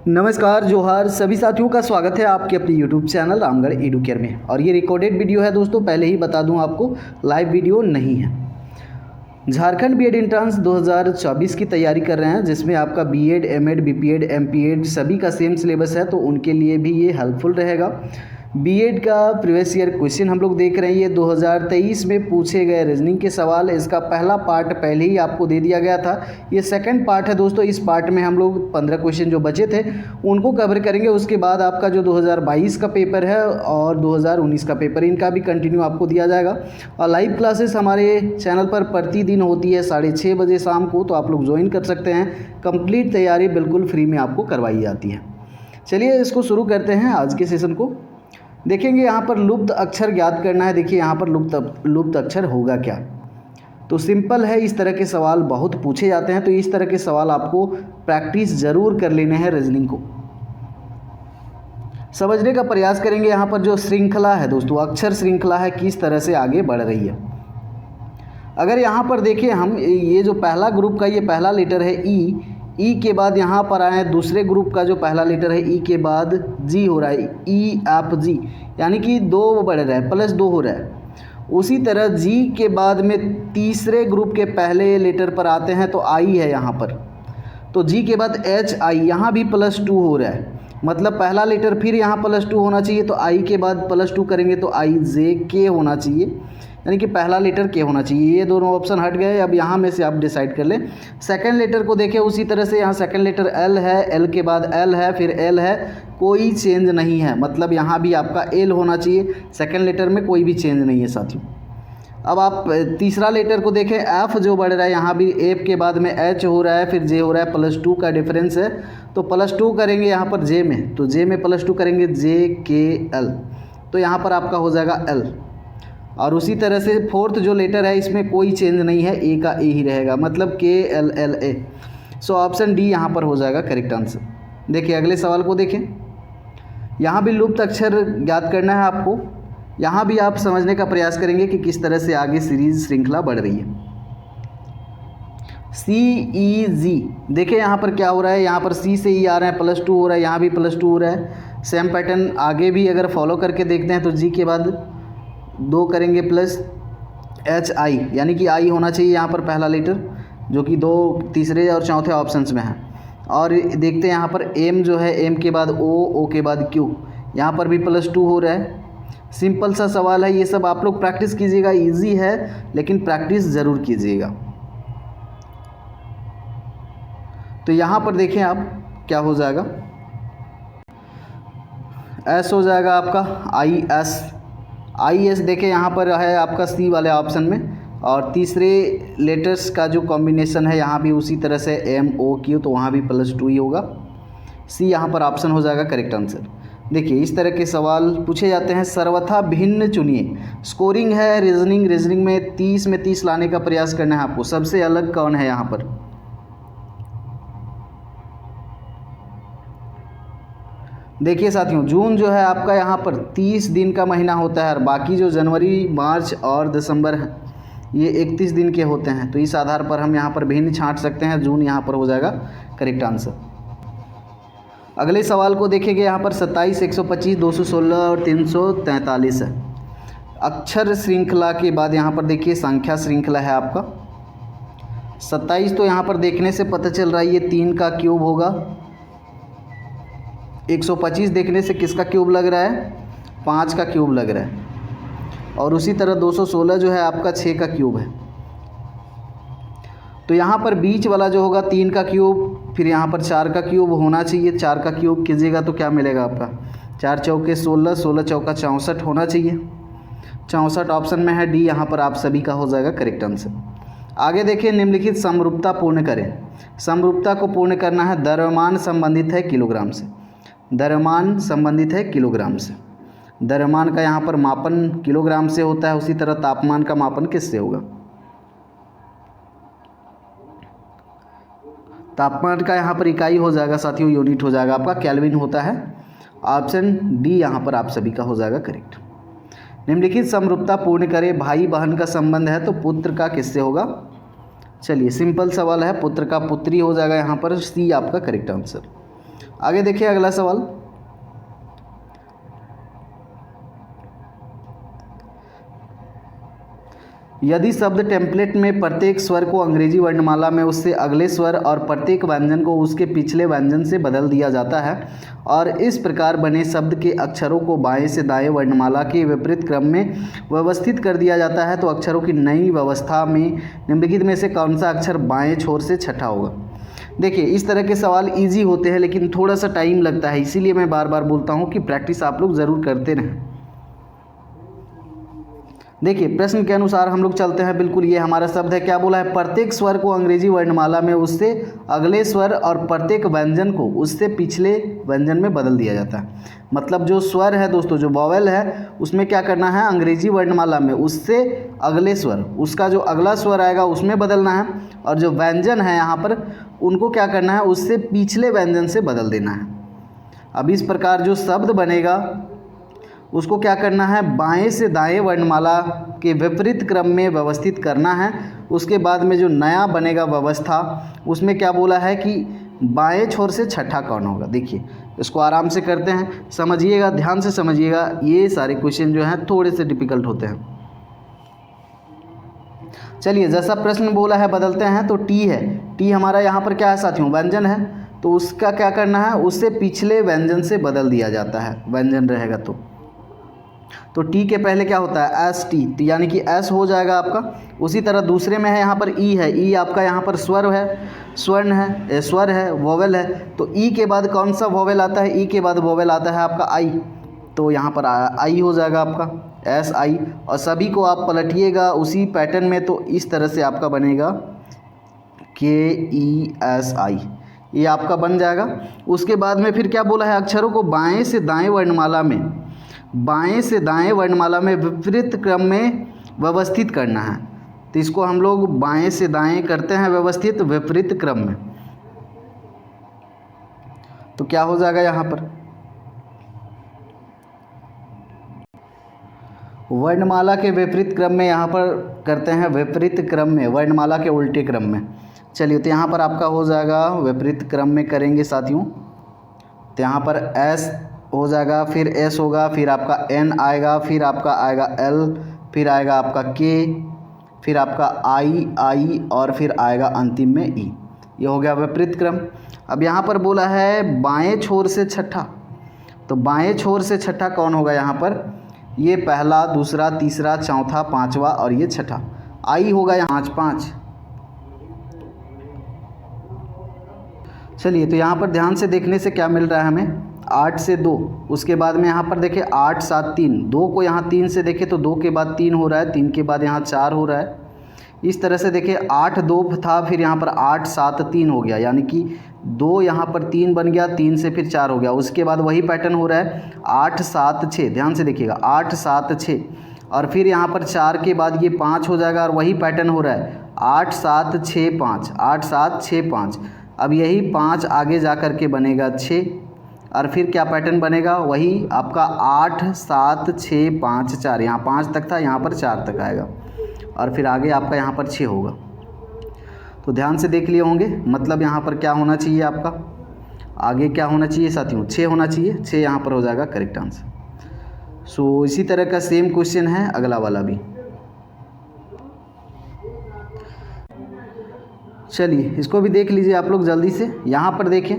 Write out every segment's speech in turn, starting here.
नमस्कार जोहार सभी साथियों का स्वागत है आपके अपने YouTube चैनल रामगढ़ एडुकेयर में। और ये रिकॉर्डेड वीडियो है दोस्तों, पहले ही बता दूं आपको, लाइव वीडियो नहीं है। झारखंड बीएड एंट्रेंस 2024 की तैयारी कर रहे हैं, जिसमें आपका बीएड, एमएड, बीपीएड, एमपीएड सभी का सेम सिलेबस है, तो उनके लिए भी ये हेल्पफुल रहेगा। बीएड का प्रीवियस ईयर क्वेश्चन हम लोग देख रहे हैं, ये 2023 में पूछे गए रीजनिंग के सवाल। इसका पहला पार्ट पहले ही आपको दे दिया गया था, ये सेकंड पार्ट है दोस्तों। इस पार्ट में हम लोग 15 क्वेश्चन जो बचे थे उनको कवर करेंगे। उसके बाद आपका जो 2022 का पेपर है और 2019 का पेपर, इनका भी कंटिन्यू आपको दिया जाएगा। और लाइव क्लासेस हमारे चैनल पर प्रतिदिन होती है 6:30 बजे शाम को, तो आप लोग ज्वाइन कर सकते हैं। कंप्लीट तैयारी बिल्कुल फ्री में आपको करवाई जाती है। चलिए इसको शुरू करते हैं आज के सेशन को। देखेंगे यहाँ पर लुप्त अक्षर ज्ञात करना है। देखिए यहाँ पर लुप्त अक्षर होगा क्या, तो सिंपल है। इस तरह के सवाल बहुत पूछे जाते हैं, तो इस तरह के सवाल आपको प्रैक्टिस ज़रूर कर लेने हैं। रीजनिंग को समझने का प्रयास करेंगे। यहाँ पर जो श्रृंखला है दोस्तों, अक्षर श्रृंखला है, किस तरह से आगे बढ़ रही है। अगर यहाँ पर देखें हम, ये जो पहला ग्रुप का ये पहला लेटर है ई के बाद यहाँ पर आए दूसरे ग्रुप का जो पहला लेटर है ई के बाद जी हो रहा है, ई एफ जी, यानी कि 2 बढ़ रहा है, +2 हो रहा है। उसी तरह जी के बाद में तीसरे ग्रुप के पहले लेटर पर आते हैं तो आई है यहाँ पर, तो जी के बाद एच आई, यहाँ भी +2 हो रहा है। मतलब पहला लेटर फिर यहाँ +2 होना चाहिए, तो आई के बाद +2 करेंगे तो आई जे के होना चाहिए, यानी कि पहला लेटर के होना चाहिए। ये दोनों ऑप्शन हट गए। अब यहाँ में से आप डिसाइड कर लें। सेकंड लेटर को देखें, उसी तरह से यहाँ सेकंड लेटर एल है, एल के बाद एल है, फिर एल है, कोई चेंज नहीं है। मतलब यहाँ भी आपका एल होना चाहिए, सेकंड लेटर में कोई भी चेंज नहीं है साथियों। अब आप तीसरा लेटर को देखें, एफ जो बढ़ रहा है, यहाँ भी एफ के बाद में एच हो रहा है, फिर जे हो रहा है, +2 का डिफरेंस है, तो +2 करेंगे यहाँ पर जे में, तो जे में +2 करेंगे, जे के एल, तो यहाँ पर आपका हो जाएगा एल। और उसी तरह से फोर्थ जो लेटर है, इसमें कोई चेंज नहीं है, ए का ए ही रहेगा, मतलब के L L A. So option D यहाँ पर हो जाएगा करेक्ट आंसर। देखिए अगले सवाल को देखें। यहाँ भी लुप्त अक्षर ज्ञात करना है आपको। यहाँ भी आप समझने का प्रयास करेंगे कि किस तरह से आगे सीरीज श्रृंखला बढ़ रही है। सी ई जी, देखिए यहाँ पर क्या हो रहा है, यहाँ पर सी से ई आ रहे हैं, +2 हो रहा है, यहाँ भी +2 हो रहा है। सेम पैटर्न आगे भी अगर फॉलो करके देखते हैं तो जी के बाद 2 करेंगे प्लस एच आई, यानी कि आई होना चाहिए यहाँ पर पहला लेटर, जो कि 2 तीसरे और चौथे ऑप्शंस में है। और देखते हैं यहाँ पर एम जो है, एम के बाद ओ के बाद क्यू, यहाँ पर भी +2 हो रहा है। सिंपल सा सवाल है, ये सब आप लोग प्रैक्टिस कीजिएगा। इजी है लेकिन प्रैक्टिस ज़रूर कीजिएगा। तो यहाँ पर देखें आप क्या हो जाएगा, एस हो जाएगा आपका आई एस। देखें यहाँ पर है आपका सी वाले ऑप्शन में, और तीसरे लेटर्स का जो कॉम्बिनेशन है यहाँ भी उसी तरह से एम ओ क्यू, तो वहाँ भी +2 ही होगा। सी यहाँ पर ऑप्शन हो जाएगा करेक्ट आंसर। देखिए इस तरह के सवाल पूछे जाते हैं। सर्वथा भिन्न चुनिए। स्कोरिंग है रीजनिंग में 30 में 30 लाने का प्रयास करना है आपको। सबसे अलग कौन है यहाँ पर, देखिए साथियों, जून जो है आपका यहाँ पर 30 दिन का महीना होता है, और बाकी जो जनवरी, मार्च और दिसंबर है ये 31 दिन के होते हैं। तो इस आधार पर हम यहाँ पर भिन्न छांट सकते हैं। जून यहाँ पर हो जाएगा करेक्ट आंसर। अगले सवाल को देखेंगे। यहाँ पर 27, 125, 216 और 343 है। अक्षर श्रृंखला के बाद यहाँ पर देखिए संख्या श्रृंखला है आपका। 27 तो यहाँ पर देखने से पता चल रहा है ये 3 का क्यूब होगा। 125 देखने से किसका क्यूब लग रहा है, 5 का क्यूब लग रहा है। और उसी तरह 216 जो है आपका 6 का क्यूब है। तो यहाँ पर बीच वाला जो होगा 3 का क्यूब, फिर यहाँ पर 4 का क्यूब होना चाहिए। 4 का क्यूब कीजिएगा तो क्या मिलेगा आपका, 4 चौके 16, 16 चौका 64 होना चाहिए। 64 ऑप्शन में है, डी यहाँ पर आप सभी का हो जाएगा करेक्ट आंसर। आगे देखिए, निम्नलिखित समरूपता पूर्ण करें। समरूपता को पूर्ण करना है। द्रव्यमान संबंधित है किलोग्राम से, द्रव्यमान संबंधित है किलोग्राम से। द्रव्यमान का यहाँ पर मापन किलोग्राम से होता है। उसी तरह तापमान का मापन किससे होगा, तापमान का यहाँ पर इकाई हो जाएगा साथियों, यूनिट हो जाएगा आपका, केल्विन होता है। ऑप्शन डी यहाँ पर आप सभी का हो जाएगा करेक्ट। निम्नलिखित समरूपता पूर्ण करें। भाई बहन का संबंध है तो पुत्र का किससे होगा, चलिए सिंपल सवाल है, पुत्र का पुत्री हो जाएगा यहाँ पर, सी आपका करेक्ट आंसर। आगे देखिए अगला सवाल। यदि शब्द टेम्पलेट में प्रत्येक स्वर को अंग्रेजी वर्णमाला में उससे अगले स्वर और प्रत्येक व्यंजन को उसके पिछले व्यंजन से बदल दिया जाता है और इस प्रकार बने शब्द के अक्षरों को बाएं से दाएं वर्णमाला के विपरीत क्रम में व्यवस्थित कर दिया जाता है, तो अक्षरों की नई व्यवस्था में निम्नलिखित में से कौन सा अक्षर बाएं छोर से छठा होगा। देखिए इस तरह के सवाल इजी होते हैं लेकिन थोड़ा सा टाइम लगता है, इसीलिए मैं बार बार बोलता हूँ कि प्रैक्टिस आप लोग ज़रूर करते रहें। देखिए प्रश्न के अनुसार हम लोग चलते हैं। बिल्कुल ये हमारा शब्द है, क्या बोला है, प्रत्येक स्वर को अंग्रेजी वर्णमाला में उससे अगले स्वर और प्रत्येक व्यंजन को उससे पिछले व्यंजन में बदल दिया जाता है। मतलब जो स्वर है दोस्तों, जो वॉवेल है, उसमें क्या करना है, अंग्रेजी वर्णमाला में उससे अगले स्वर, उसका जो अगला स्वर आएगा उसमें बदलना है, और जो व्यंजन है यहाँ पर उनको क्या करना है, उससे पिछले व्यंजन से बदल देना है। अब इस प्रकार जो शब्द बनेगा उसको क्या करना है, बाएं से दाएं वर्णमाला के विपरीत क्रम में व्यवस्थित करना है। उसके बाद में जो नया बनेगा व्यवस्था, उसमें क्या बोला है कि बाएं छोर से छठा कौन होगा। देखिए इसको आराम से करते हैं, समझिएगा, ध्यान से समझिएगा। ये सारे क्वेश्चन जो हैं थोड़े से डिफ़िकल्ट होते हैं। चलिए जैसा प्रश्न बोला है बदलते हैं, तो टी है, टी हमारा यहाँ पर क्या है साथियों, व्यंजन है, तो उसका क्या करना है, उससे पिछले व्यंजन से बदल दिया जाता है। व्यंजन रहेगा तो टी के पहले क्या होता है, एस टी, तो यानी कि एस हो जाएगा आपका। उसी तरह दूसरे में है यहाँ पर ई है, ई आपका यहाँ पर स्वर है, स्वर्ण है, स्वर है, वोवेल है। तो ई के बाद कौन सा वोवेल आता है, ई के बाद वोवेल आता है आपका आई, तो यहाँ पर आई हो जाएगा आपका एस आई। और सभी को आप पलटिएगा उसी पैटर्न में, तो इस तरह से आपका बनेगा के ई एस आई, ये आपका बन जाएगा। उसके बाद में फिर क्या बोला है, अक्षरों को बाएं से दाएं वर्णमाला में, बाएं से दाएं वर्णमाला में विपरीत क्रम में व्यवस्थित करना है। तो इसको हम लोग बाएं से दाएं करते हैं व्यवस्थित विपरीत क्रम में, तो क्या हो जाएगा यहाँ पर, वर्णमाला के विपरीत क्रम में, यहाँ पर करते हैं विपरीत क्रम में, वर्णमाला के उल्टे क्रम में। चलिए तो यहाँ पर आपका हो जाएगा विपरीत क्रम में करेंगे साथियों, तो यहाँ पर एस हो जाएगा, फिर एस होगा, फिर आपका एन आएगा, फिर आपका आएगा एल, फिर आएगा आपका के, फिर आपका आई और फिर आएगा अंतिम में ई। ये हो गया विपरीत क्रम। अब यहाँ पर बोला है बाएं छोर से छठा, तो बाएं छोर से छठा कौन होगा यहाँ पर, ये पहला, दूसरा, तीसरा, चौथा, पांचवा और ये छठा, आई होगा यहाँ 5। चलिए तो यहाँ पर ध्यान से देखने से क्या मिल रहा है हमें, 8 से 2, उसके बाद में यहाँ पर देखें 8 7 3, 2 को यहाँ 3 से देखें तो 2 के बाद 3 हो रहा है, 3 के बाद यहाँ 4 हो रहा है। इस तरह से देखें 8 2 था, फिर यहाँ पर 8 7 3 हो गया, यानी कि 2 यहाँ पर 3 बन गया, 3 से फिर 4 हो गया। उसके बाद वही पैटर्न हो रहा है 8 7 6, ध्यान से देखिएगा 8 7 6, और फिर यहाँ पर 4 के बाद ये 5 हो जाएगा, और वही पैटर्न हो रहा है 8 7 6 5, 8 7 6 5। अब यही 5 आगे जा कर के बनेगा 6, और फिर क्या पैटर्न बनेगा, वही आपका 8 7 6 5 4, यहाँ 5 तक था, यहाँ पर 4 तक आएगा, और फिर आगे आपका यहाँ पर 6 होगा। तो ध्यान से देख लिए होंगे, मतलब यहाँ पर क्या होना चाहिए आपका, आगे क्या होना चाहिए साथियों, 6 होना चाहिए, 6 यहाँ पर हो जाएगा करेक्ट आंसर। सो इसी तरह का सेम क्वेश्चन है अगला वाला भी। चलिए इसको भी देख लीजिए आप लोग जल्दी से। यहाँ पर देखें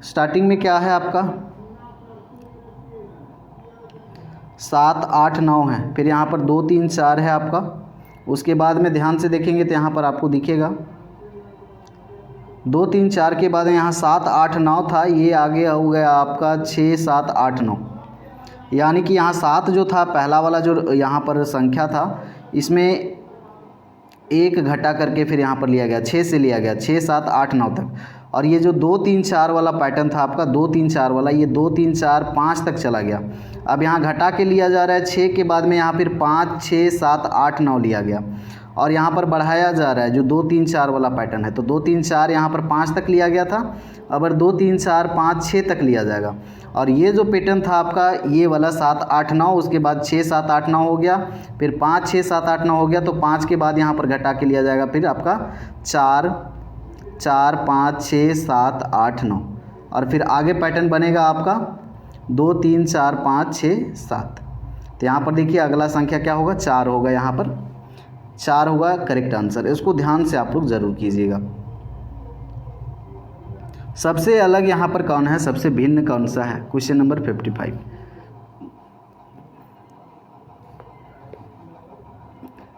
स्टार्टिंग में क्या है आपका 7 8 9 है, फिर यहाँ पर 2 3 4 है आपका। उसके बाद में ध्यान से देखेंगे तो यहाँ पर आपको दिखेगा 2 3 4 के बाद यहाँ 7 8 9 था, ये आगे हो गया आपका 6 7 8 9, यानी कि यहाँ 7 जो था पहला वाला जो यहाँ पर संख्या था, इसमें एक घटा करके फिर यहाँ पर लिया गया, 6 से लिया गया 6 7 8 9 तक। और ये जो 2 3 4 वाला पैटर्न था आपका 2 3 4 वाला, ये 2 3 4 5 तक चला गया। अब यहाँ घटा के लिया जा रहा है 6 के बाद में यहाँ फिर 5 6 7 8 9 लिया गया, और यहाँ पर बढ़ाया जा रहा है जो 2 3 4 वाला पैटर्न है। तो 2 3 4 यहाँ पर 5 तक लिया गया था, अब 2 3 4 5 6 तक लिया जाएगा। और ये जो पैटर्न था आपका ये वाला 7 8 9, उसके बाद 6 7 8 9 हो गया, फिर 5 6 7 8 9 हो गया, तो 5 के बाद यहाँ पर घटा के लिया जाएगा फिर आपका 4 4 5 6 7 8 9, और फिर आगे पैटर्न बनेगा आपका 2 3 4 5 6 7। तो यहाँ पर देखिए अगला संख्या क्या होगा, 4 होगा। यहाँ पर 4 होगा करेक्ट आंसर। इसको ध्यान से आप लोग ज़रूर कीजिएगा। सबसे अलग यहाँ पर कौन है, सबसे भिन्न कौन सा है? Question number 55।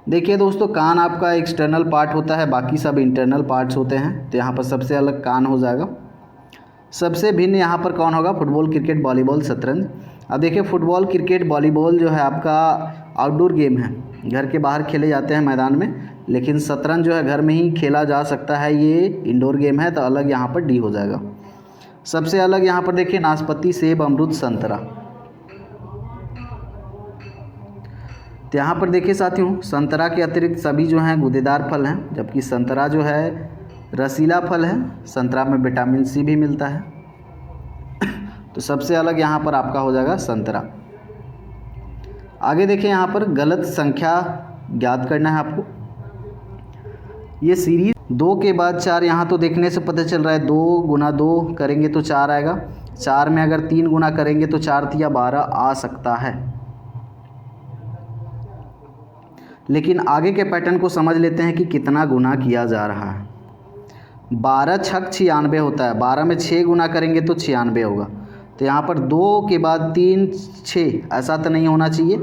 देखिए दोस्तों, कान आपका एक्सटर्नल पार्ट होता है, बाकी सब इंटरनल पार्ट्स होते हैं। तो यहाँ पर सबसे अलग कान हो जाएगा। सबसे भिन्न यहाँ पर कौन होगा? फुटबॉल, क्रिकेट, वॉलीबॉल, शतरंज। अब देखिए फुटबॉल, क्रिकेट, वॉलीबॉल जो है आपका आउटडोर गेम है, घर के बाहर खेले जाते हैं मैदान में। लेकिन शतरंज जो है घर में ही खेला जा सकता है, ये इंडोर गेम है। तो अलग यहाँ पर डी हो जाएगा। सबसे अलग यहाँ पर देखिए नाशपाती, सेब, अमरूद, संतरा। तो यहाँ पर देखिए साथियों, संतरा के अतिरिक्त सभी जो हैं गूदेदार फल हैं, जबकि संतरा जो है रसीला फल है। संतरा में विटामिन सी भी मिलता है। तो सबसे अलग यहाँ पर आपका हो जाएगा संतरा। आगे देखिए यहाँ पर गलत संख्या ज्ञात करना है आपको। ये सीरीज 2 के बाद 4, यहाँ तो देखने से पता चल रहा है 2 गुना 2 करेंगे तो 4 आएगा। 4 में अगर 3 गुना करेंगे तो 4 तिया 12 आ सकता है। लेकिन आगे के पैटर्न को समझ लेते हैं कि कितना गुना किया जा रहा है। 12 छक 96 होता है। 12 में 6 गुना करेंगे तो 96 होगा। तो यहाँ पर 2 के बाद 3 6 ऐसा तो नहीं होना चाहिए।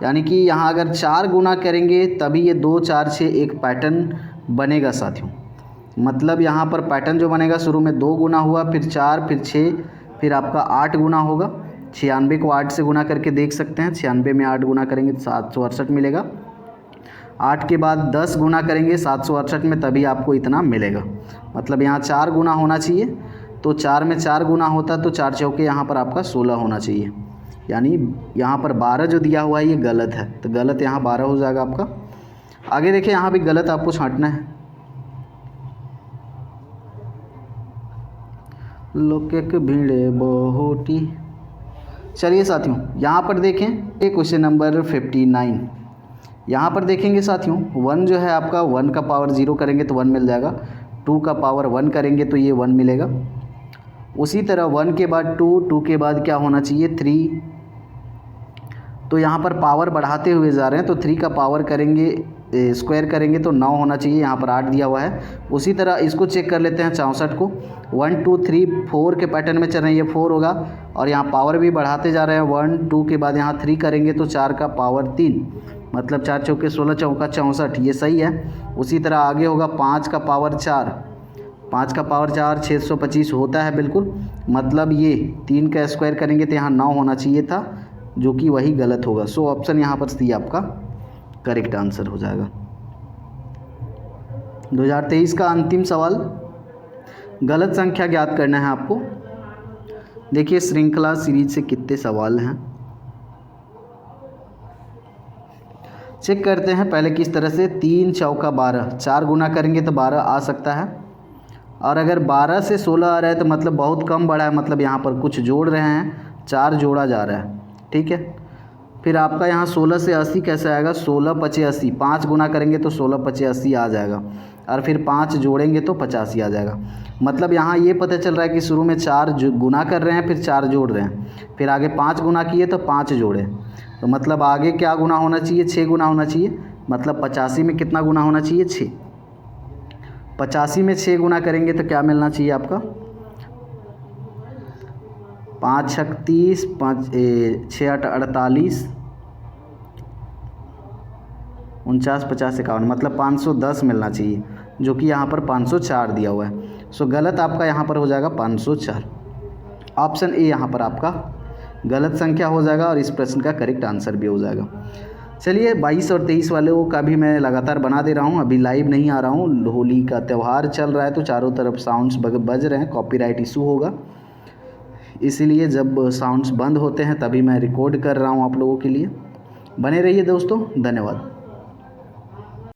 यानी कि यहाँ अगर 4 गुना करेंगे तभी ये 2 4 6 एक पैटर्न बनेगा साथियों। मतलब यहाँ पर पैटर्न जो बनेगा, शुरू में 2 गुना हुआ, फिर 4, फिर 6, फिर आपका 8 गुना होगा। 96 को 8 से गुना करके देख सकते हैं। 96 में 8 गुना करेंगे तो 768 मिलेगा। 8 के बाद 10 गुना करेंगे 768 में, तभी आपको इतना मिलेगा। मतलब यहाँ 4 गुना होना चाहिए। तो 4 में 4 गुना होता तो 4 चौके यहाँ पर आपका 16 होना चाहिए। यानी यहाँ पर 12 जो दिया हुआ है ये गलत है। तो गलत यहाँ 12 हो जाएगा आपका। आगे देखिए यहाँ भी गलत आपको छांटना है। लोके भीड़े बहुटी। चलिए साथियों, यहाँ पर देखें ये क्वेश्चन नंबर 59। यहाँ पर देखेंगे साथियों, 1 जो है आपका 1 का पावर 0 करेंगे तो 1 मिल जाएगा। 2 का पावर 1 करेंगे तो ये 1 मिलेगा। उसी तरह 1 के बाद 2, 2 के बाद क्या होना चाहिए 3। तो यहाँ पर पावर बढ़ाते हुए जा रहे हैं, तो 3 का पावर करेंगे स्क्वायर करेंगे तो 9 होना चाहिए। यहाँ पर 8 दिया हुआ है। उसी तरह इसको चेक कर लेते हैं 64 को। 1 2 3 4 के पैटर्न में चल रहे हैं, ये 4 होगा। और यहाँ पावर भी बढ़ाते जा रहे हैं। 1 2 के बाद यहाँ 3 करेंगे तो 4 का पावर 3, मतलब 4 चौके 16, चौका 64, ये सही है। उसी तरह आगे होगा 5 का पावर 4, 5 का पावर 4 625 होता है बिल्कुल। मतलब ये 3 का स्क्वायर करेंगे तो यहाँ 9 होना चाहिए था, जो कि वही गलत होगा। सो ऑप्शन यहाँ पर सी आपका करेक्ट आंसर हो जाएगा। 2023 का अंतिम सवाल, गलत संख्या ज्ञात करना है आपको। देखिए श्रृंखला सीरीज से कितने सवाल हैं, चेक करते हैं पहले किस तरह से। 3 चौका 12, 4 गुना करेंगे तो 12 आ सकता है। और अगर 12 से 16 आ रहा है तो मतलब बहुत कम बढ़ा है, मतलब यहाँ पर कुछ जोड़ रहे हैं, 4 जोड़ा जा रहा है। ठीक है। फिर आपका यहाँ 16 से 80 कैसे आएगा, 16 5 80, 5 गुना करेंगे तो 16 5 80 आ जाएगा। और फिर 5 जोड़ेंगे तो 85 आ जाएगा। मतलब यहाँ ये पता चल रहा है कि शुरू में 4 गुना कर रहे हैं, फिर 4 जोड़ रहे हैं, फिर आगे 5 गुना किए तो 5 जोड़े। तो मतलब आगे क्या गुना होना चाहिए, 6 गुना होना चाहिए। मतलब 85 में कितना गुना होना चाहिए, 6। 85 में 6 गुना करेंगे तो क्या मिलना चाहिए आपका, 5 छक 30, 6 8 48, 49 50 51, मतलब 510 मिलना चाहिए, जो कि यहाँ पर 504 दिया हुआ है। सो गलत आपका यहाँ पर हो जाएगा 504। ऑप्शन ए यहाँ पर आपका गलत संख्या हो जाएगा और इस प्रश्न का करेक्ट आंसर भी हो जाएगा। चलिए 22 और 23 वालों का भी मैं लगातार बना दे रहा हूँ। अभी लाइव नहीं आ रहा हूँ, होली का त्यौहार चल रहा है तो चारों तरफ साउंड्स बज रहे हैं, कॉपीराइट इशू होगा, इसीलिए जब साउंड्स बंद होते हैं तभी मैं रिकॉर्ड कर रहा हूँ आप लोगों के लिए। बने रहिए दोस्तों, धन्यवाद।